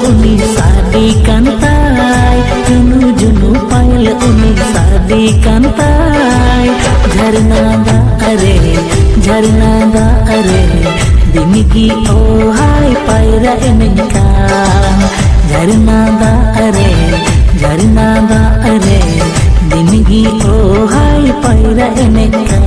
उनी साडी कांताय जुनू जुनू पायल उनी साडी कांताय झरना दा अरे दिनगी ओ हाय पायरा एनकान झरना दा अरे दिनगी ओ हाय पायरा एनकान